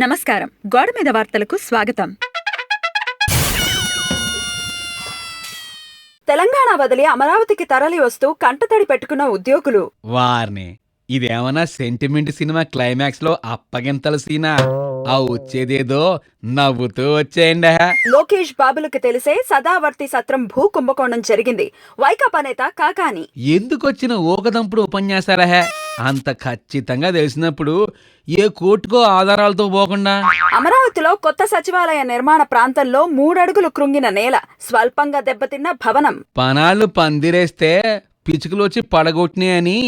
నమస్కారం. గోడ మీద వార్తలకు స్వాగతం. తెలంగాణ వదిలి అమరావతికి తరలి వస్తూ కంటతడి పెట్టుకున్న ఉద్యోగులు. వారిని ఇదేమన్నా సెంటిమెంట్ సినిమా క్లైమాక్స్ లో అప్పగింతల సీనా? ఆ వచ్చేదేదో నవ్వుతూ వచ్చేయండి. లోకేష్ బాబులకు తెలిసే సదావర్తి సత్రం భూ కుంభకోణం జరిగింది. వైకాపా నేత కాకాని ఎందుకొచ్చిన ఊకదంపుడు ఉపన్యాసారా? అంత ఖచ్చితంగా తెలిసినప్పుడు ఏ కోర్టుకో ఆధారాలతో పోకుండా అమరావతిలో కొత్త సచివాలయ నిర్మాణ ప్రాంతంలో 3 అడుగులు కృంగిన నేల, స్వల్పంగా దెబ్బతిన్న భవనం. పనాళ్ళు పందిరేస్తే పిచుకులొచ్చి పడగొట్టినాయని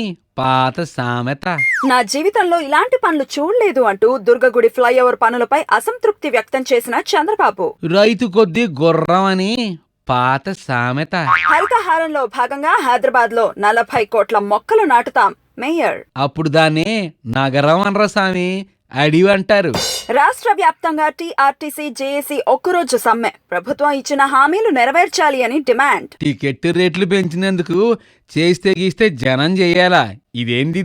పాత సామెత. నా జీవితంలో ఇలాంటి పనులు చూడలేదు అంటూ దుర్గగుడి ఫ్లైఓవర్ పనులపై అసంతృప్తి వ్యక్తం చేసిన చంద్రబాబు. రైతు కొద్ది గుర్రం అని పాత సామెత. హరితహారంలో భాగంగా హైదరాబాద్ లో 40 కోట్ల మొక్కలు నాటుతాం మేయర్. అప్పుడు దాన్ని నగరం అనరా సామి, అడివి అంటారు. రాష్ట్ర వ్యాప్తంగా టీఆర్టీసీ జేఏసీ ఒక్కరోజు సమ్మె. ప్రభుత్వం ఇచ్చిన హామీలు నెరవేర్చాలి అని డిమాండ్. టికెట్ రేట్లు పెంచినందుకు చేస్తే గీస్తే జనం చెయ్యాలా? ఇదేంది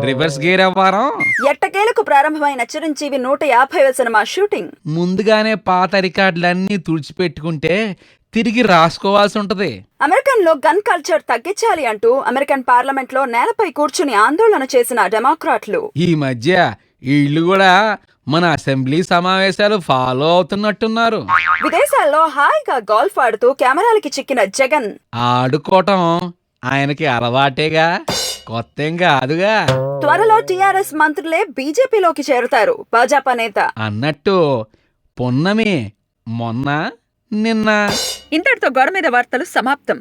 రివర్స్ గేర్ అవ్వారం? ఎట్టకేలకు ప్రారంభమైన చిరంజీవి 150వ సినిమా షూటింగ్. ముందుగానే పాత రికార్డులన్నీ తుడిచిపెట్టుకుంటే తిరిగి రాసుకోవాల్సి ఉంటది. అమెరికన్ లో గన్ కల్చర్ తగ్గించాలి అంటూ అమెరికన్ పార్లమెంట్ లో నేలపై కూర్చుని ఆందోళన చేసిన డెమోక్రాట్లు. ఈ మధ్య వీళ్ళు కూడా మన అసెంబ్లీ సమావేశాలు ఫాలో అవుతున్నట్టున్నారు. విదేశాల్లో హాయిగా గోల్ఫ్ ఆడుతూ కెమెరాలకి చిక్కిన జగన్. ఆడుకోవటం ఆయనకి అలవాటేగా, కొత్తేం కాదుగా. త్వరలో టీఆర్ఎస్ మంత్రులే బీజేపీలోకి చేరుతారు భాజపా నేత. అన్నట్టు పున్నమి మొన్న నిన్న. ఇంతటితో గోడ మీద వార్తలు సమాప్తం.